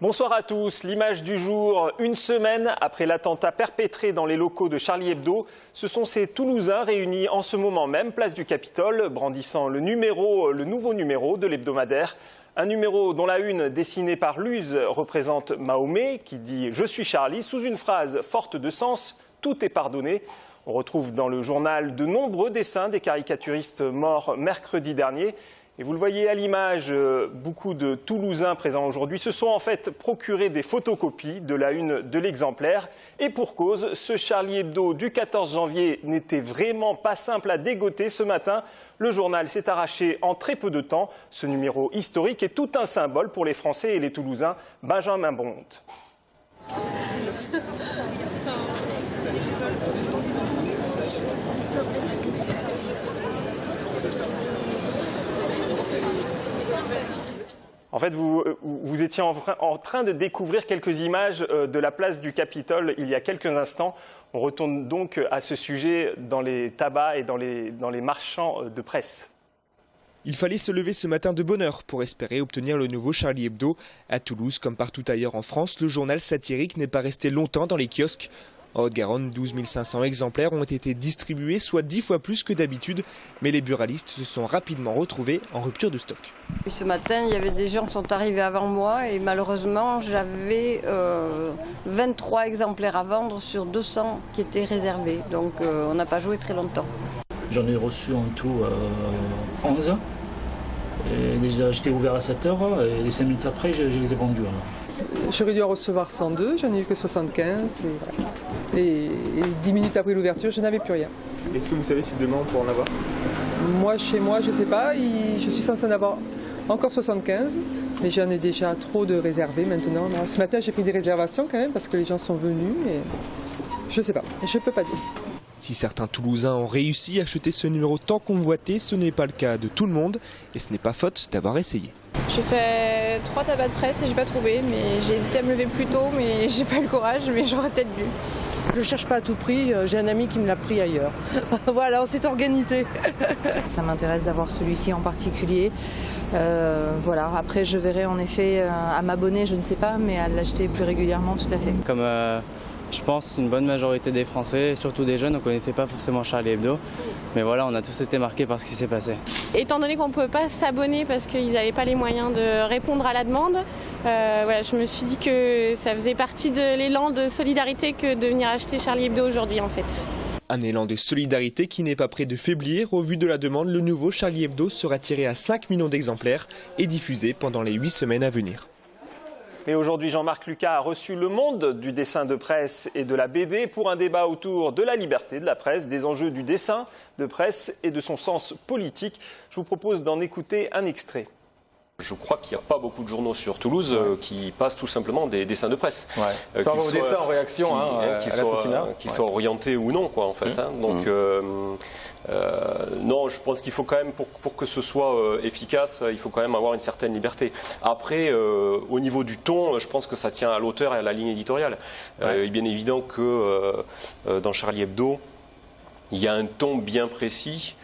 Bonsoir à tous. L'image du jour, une semaine après l'attentat perpétré dans les locaux de Charlie Hebdo, ce sont ces Toulousains réunis en ce moment même, place du Capitole, brandissant le nouveau numéro de l'hebdomadaire. Un numéro dont la une, dessinée par Luz, représente Mahomet, qui dit « Je suis Charlie » sous une phrase forte de sens « Tout est pardonné ». On retrouve dans le journal de nombreux dessins des caricaturistes morts mercredi dernier. Et vous le voyez à l'image, beaucoup de Toulousains présents aujourd'hui se sont en fait procurés des photocopies de la une de l'exemplaire. Et pour cause, ce Charlie Hebdo du 14 janvier n'était vraiment pas simple à dégoter ce matin. Le journal s'est arraché en très peu de temps. Ce numéro historique est tout un symbole pour les Français et les Toulousains. Benjamin Bonte. En fait, vous étiez en train de découvrir quelques images de la place du Capitole il y a quelques instants. On retourne donc à ce sujet dans les tabacs et dans les marchands de presse. Il fallait se lever ce matin de bonne heure pour espérer obtenir le nouveau Charlie Hebdo. À Toulouse, comme partout ailleurs en France, le journal satirique n'est pas resté longtemps dans les kiosques. En Haute-Garonne, 12 500 exemplaires ont été distribués, soit 10 fois plus que d'habitude. Mais les buralistes se sont rapidement retrouvés en rupture de stock. Ce matin, il y avait des gens qui sont arrivés avant moi et malheureusement, j'avais 23 exemplaires à vendre sur 200 qui étaient réservés. Donc on n'a pas joué très longtemps. J'en ai reçu en tout 11. Et déjà, j'étais ouvert à 7 h et 5 minutes après, je les ai vendus. J'aurais dû en recevoir 102, j'en ai eu que 75 et 10 minutes après l'ouverture, je n'avais plus rien. Est-ce que vous savez si demain on pourra en avoir? Moi, chez moi, je ne sais pas, je suis censée en avoir encore 75, mais j'en ai déjà trop de réservés maintenant. Ce matin, j'ai pris des réservations quand même parce que les gens sont venus et je ne sais pas, je ne peux pas dire. Si certains Toulousains ont réussi à acheter ce numéro tant convoité, ce n'est pas le cas de tout le monde et ce n'est pas faute d'avoir essayé. J'ai fait 3 tabacs de presse et j'ai pas trouvé, mais j'ai hésité à me lever plus tôt, mais j'ai pas eu le courage, mais j'aurais peut-être dû. Je cherche pas à tout prix, j'ai un ami qui me l'a pris ailleurs. Voilà, on s'est organisé. Ça m'intéresse d'avoir celui-ci en particulier. Voilà, après je verrai en effet à m'abonner, je ne sais pas, mais à l'acheter plus régulièrement, tout à fait. Comme je pense une bonne majorité des Français, et surtout des jeunes, on ne connaissait pas forcément Charlie Hebdo. Mais voilà, on a tous été marqués par ce qui s'est passé. Étant donné qu'on ne pouvait pas s'abonner parce qu'ils n'avaient pas les moyens de répondre à la demande, voilà, je me suis dit que ça faisait partie de l'élan de solidarité que de venir acheter Charlie Hebdo aujourd'hui en fait. Un élan de solidarité qui n'est pas prêt de faiblir. Au vu de la demande, le nouveau Charlie Hebdo sera tiré à 5 millions d'exemplaires et diffusé pendant les 8 semaines à venir. Mais aujourd'hui, Jean-Marc Lucas a reçu le monde du dessin de presse et de la BD pour un débat autour de la liberté de la presse, des enjeux du dessin de presse et de son sens politique. Je vous propose d'en écouter un extrait. Je crois qu'il n'y a pas beaucoup de journaux sur Toulouse qui passent tout simplement des dessins de presse. Ouais. Ça va au dessin en réaction qui soient orientés ou non, quoi, en fait. Donc, non, je pense qu'il faut quand même, pour que ce soit efficace, il faut quand même avoir une certaine liberté. Après, au niveau du ton, je pense que ça tient à l'auteur et à la ligne éditoriale. Il est bien évident que dans Charlie Hebdo, il y a un ton bien précis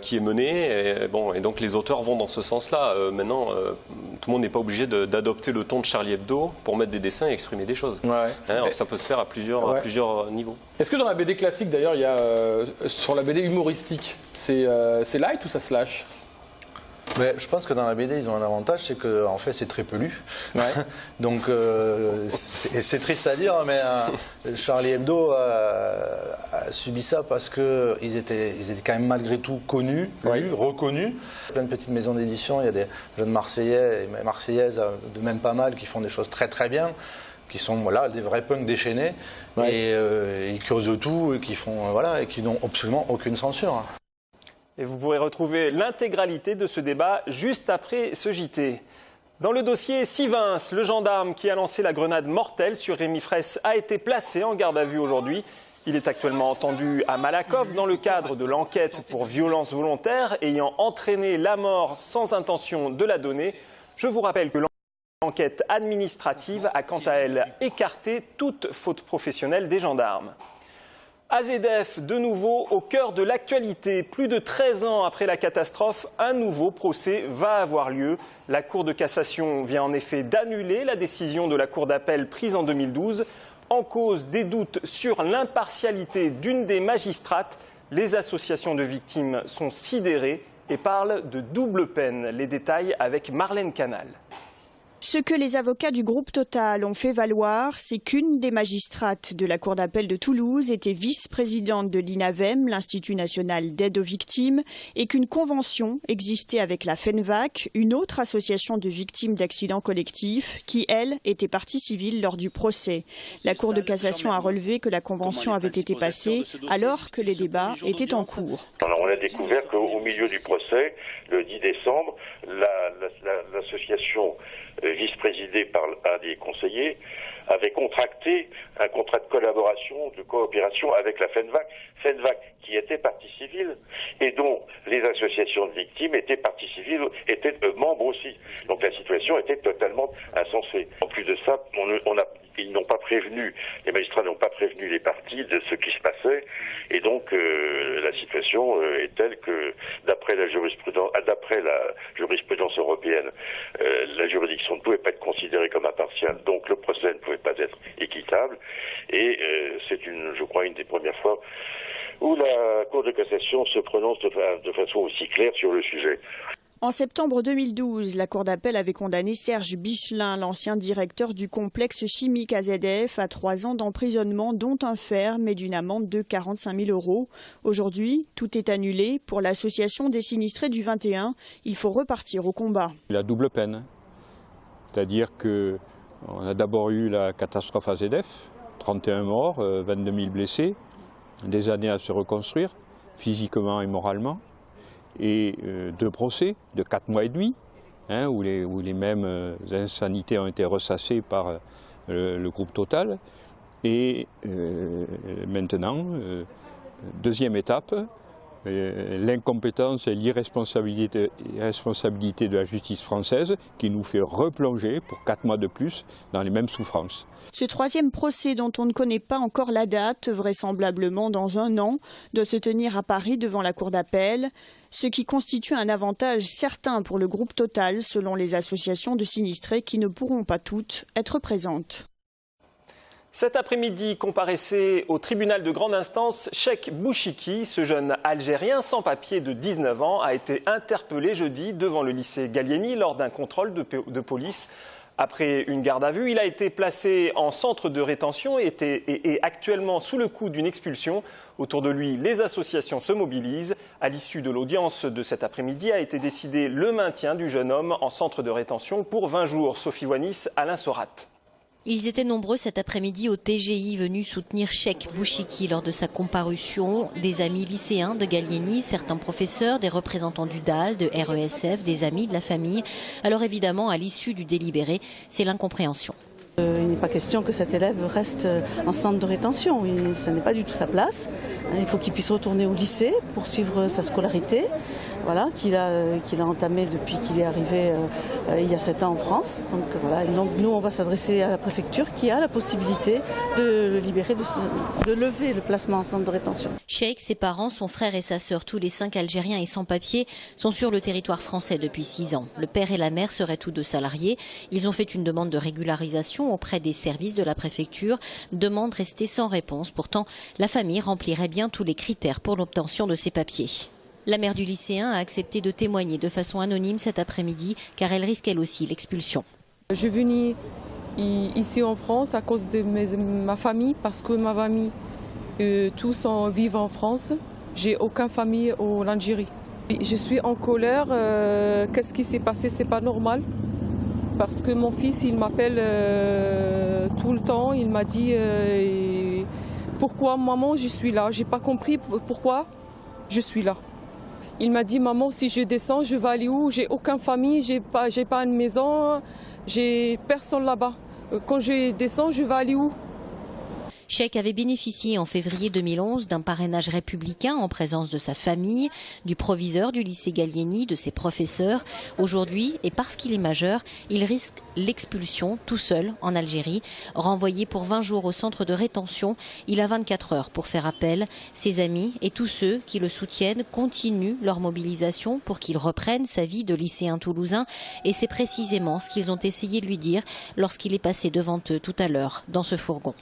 qui est mené, et donc les auteurs vont dans ce sens-là. Maintenant, tout le monde n'est pas obligé d'adopter le ton de Charlie Hebdo pour mettre des dessins et exprimer des choses. Alors, ça peut se faire à plusieurs niveaux. Est-ce que dans la BD classique, d'ailleurs, il y a sur la BD humoristique, c'est light ou ça se lâche? Mais je pense que dans la BD, ils ont un avantage, c'est qu'en fait, c'est très peu lu. Donc, c'est triste à dire, mais Charlie Hebdo a subi ça parce qu'ils étaient quand même malgré tout connus, lus, reconnus. Plein de petites maisons d'édition, il y a des jeunes Marseillais et Marseillaises, de même pas mal, qui font des choses très très bien, qui sont des vrais punks déchaînés, et ils creusent tout, et qui n'ont absolument aucune censure. Et vous pourrez retrouver l'intégralité de ce débat juste après ce JT. Dans le dossier Sivins, le gendarme qui a lancé la grenade mortelle sur Rémi Fraisse a été placé en garde à vue aujourd'hui. Il est actuellement entendu à Malakoff dans le cadre de l'enquête pour violence volontaire ayant entraîné la mort sans intention de la donner. Je vous rappelle que l'enquête administrative a quant à elle écarté toute faute professionnelle des gendarmes. AZF, de nouveau au cœur de l'actualité. Plus de 13 ans après la catastrophe, un nouveau procès va avoir lieu. La Cour de cassation vient en effet d'annuler la décision de la Cour d'appel prise en 2012. En cause des doutes sur l'impartialité d'une des magistrates, les associations de victimes sont sidérées et parlent de double peine. Les détails avec Marlène Canal. Ce que les avocats du groupe Total ont fait valoir, c'est qu'une des magistrates de la Cour d'appel de Toulouse était vice-présidente de l'INAVEM, l'Institut national d'aide aux victimes, et qu'une convention existait avec la FENVAC, une autre association de victimes d'accidents collectifs, qui, elle, était partie civile lors du procès. La Cour de cassation a relevé que la convention avait été passée alors que les débats étaient en cours. On a découvert qu'au milieu du procès, le 10 décembre, l'association vice-présidée par un des conseillers avait contracté un contrat de collaboration, de coopération avec la FENVAC, qui était partie civile et dont les associations de victimes étaient partie civile, étaient membres aussi. Donc la situation était totalement insensée. En plus de ça, ils n'ont pas prévenu, les magistrats n'ont pas prévenu les parties de ce qui se passait et donc la situation est telle que d'après la jurisprudence européenne, la juridiction ne pouvait pas être considérée comme impartiale, donc le procès ne pouvait pas être équitable et c'est je crois une des premières fois où la Cour de cassation se prononce de façon aussi claire sur le sujet. En septembre 2012, la Cour d'appel avait condamné Serge Bichelin, l'ancien directeur du complexe chimique AZF, à 3 ans d'emprisonnement, dont un ferme et d'une amende de 45 000 €. Aujourd'hui, tout est annulé. Pour l'association des sinistrés du 21, il faut repartir au combat. La double peine, c'est-à-dire qu'on a d'abord eu la catastrophe AZF, 31 morts, 22 000 blessés, des années à se reconstruire, physiquement et moralement. Et 2 procès de 4 mois et demi, où les mêmes insanités ont été ressassées par le groupe Total. Et maintenant, deuxième étape, l'incompétence et l'irresponsabilité de la justice française qui nous fait replonger pour 4 mois de plus dans les mêmes souffrances. Ce 3e procès, dont on ne connaît pas encore la date, vraisemblablement dans 1 an, doit se tenir à Paris devant la Cour d'appel, ce qui constitue un avantage certain pour le groupe Total, selon les associations de sinistrés qui ne pourront pas toutes être présentes. Cet après-midi, comparaissait au tribunal de grande instance Cheikh Bouchiki. Ce jeune Algérien sans papier de 19 ans a été interpellé jeudi devant le lycée Gallieni lors d'un contrôle de police. Après une garde à vue, il a été placé en centre de rétention et est actuellement sous le coup d'une expulsion. Autour de lui, les associations se mobilisent. À l'issue de l'audience de cet après-midi, a été décidé le maintien du jeune homme en centre de rétention pour 20 jours. Sophie Wanis, Alain Sorat. Ils étaient nombreux cet après-midi au TGI venus soutenir Cheikh Bouchiki lors de sa comparution. Des amis lycéens de Gallieni, certains professeurs, des représentants du DAL, de RESF, des amis de la famille. Alors évidemment, à l'issue du délibéré, c'est l'incompréhension. Il n'est pas question que cet élève reste en centre de rétention. Ça n'est pas du tout sa place. Il faut qu'il puisse retourner au lycée, poursuivre sa scolarité, voilà, qu'il a entamée depuis qu'il est arrivé il y a 7 ans en France. Donc, voilà. Donc nous, on va s'adresser à la préfecture qui a la possibilité de le libérer, de lever le placement en centre de rétention. Cheikh, ses parents, son frère et sa sœur, tous les 5 Algériens et sans papier, sont sur le territoire français depuis 6 ans. Le père et la mère seraient tous 2 salariés. Ils ont fait une demande de régularisation auprès des services de la préfecture, demande restée sans réponse. Pourtant, la famille remplirait bien tous les critères pour l'obtention de ces papiers. La mère du lycéen a accepté de témoigner de façon anonyme cet après-midi, car elle risque elle aussi l'expulsion. Je suis venue ici en France à cause de ma famille, parce que ma famille, tous vivent en France. J'ai aucune famille en Algérie. Je suis en colère. Qu'est-ce qui s'est passé? C'est pas normal. Parce que mon fils, il m'appelle tout le temps. Il m'a dit pourquoi maman je suis là. J'ai pas compris pourquoi je suis là. Il m'a dit maman, si je descends, je vais aller où? J'ai aucune famille, j'ai pas une maison, j'ai personne là-bas. Quand je descends, je vais aller où? Cheikh avait bénéficié en février 2011 d'un parrainage républicain en présence de sa famille, du proviseur du lycée Gallieni, de ses professeurs. Aujourd'hui, et parce qu'il est majeur, il risque l'expulsion tout seul en Algérie. Renvoyé pour 20 jours au centre de rétention, il a 24 heures pour faire appel. Ses amis et tous ceux qui le soutiennent continuent leur mobilisation pour qu'il reprenne sa vie de lycéen toulousain. Et c'est précisément ce qu'ils ont essayé de lui dire lorsqu'il est passé devant eux tout à l'heure dans ce fourgon.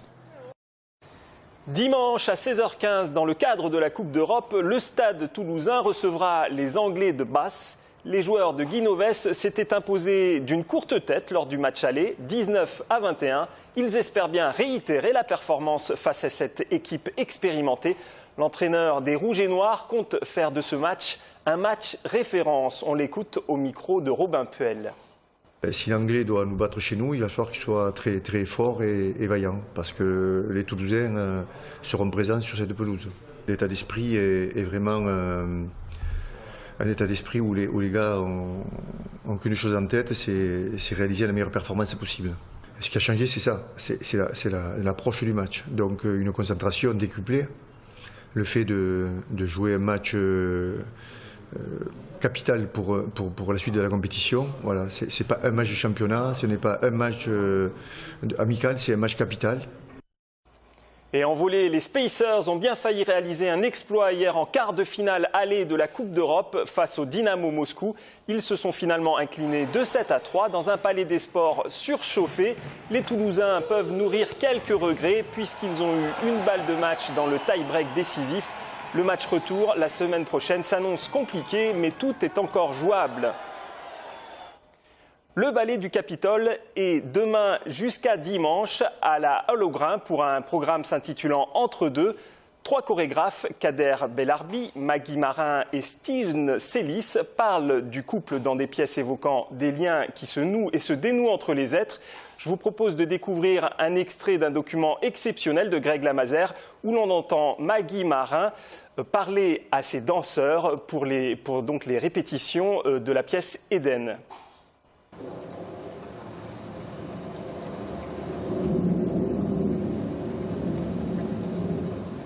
Dimanche à 16h15, dans le cadre de la Coupe d'Europe, le stade toulousain recevra les Anglais de Basse. Les joueurs de Guinoves s'étaient imposés d'une courte tête lors du match aller, 19-21. Ils espèrent bien réitérer la performance face à cette équipe expérimentée. L'entraîneur des Rouges et Noirs compte faire de ce match un match référence. On l'écoute au micro de Robin Puel. Si l'Anglais doit nous battre chez nous, il va falloir qu'il soit très, très fort et vaillant, parce que les Toulousains seront présents sur cette pelouse. L'état d'esprit est vraiment un état d'esprit où les gars ont qu'une chose en tête, c'est réaliser la meilleure performance possible. Ce qui a changé, c'est ça, c'est l'approche du match. Donc une concentration décuplée, le fait de jouer un match capital pour la suite de la compétition. Voilà, c'est pas un match de championnat, ce n'est pas un match amical, c'est un match capital. Et en volée, les Spacers ont bien failli réaliser un exploit hier en quart de finale aller de la Coupe d'Europe face au Dynamo Moscou. Ils se sont finalement inclinés 2-7-3 dans un palais des sports surchauffé. Les Toulousains peuvent nourrir quelques regrets puisqu'ils ont eu une balle de match dans le tie-break décisif. Le match retour la semaine prochaine s'annonce compliqué, mais tout est encore jouable. Le ballet du Capitole est demain jusqu'à dimanche à la Halle aux Grains pour un programme s'intitulant Entre deux. 3 chorégraphes, Kader Bellarbi, Maggie Marin et Steve Celis, parlent du couple dans des pièces évoquant des liens qui se nouent et se dénouent entre les êtres. Je vous propose de découvrir un extrait d'un document exceptionnel de Greg Lamazère où l'on entend Maggie Marin parler à ses danseurs pour donc les répétitions de la pièce Éden.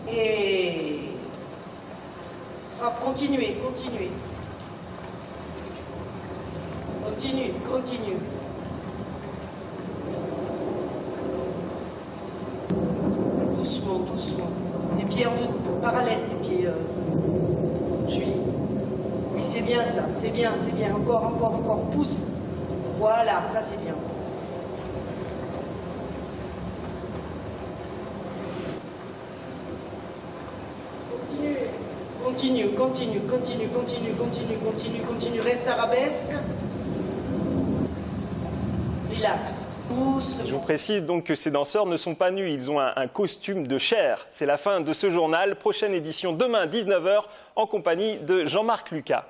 Et hop, continuez. Continue. Doucement. Les pieds en parallèle, tes pieds, Julie. Oui, c'est bien ça, c'est bien. Encore, pousse. Voilà, ça c'est bien. Continue, reste arabesque. Relax. Je vous précise donc que ces danseurs ne sont pas nus, ils ont un costume de chair. C'est la fin de ce journal. Prochaine édition demain 19h en compagnie de Jean-Marc Lucas.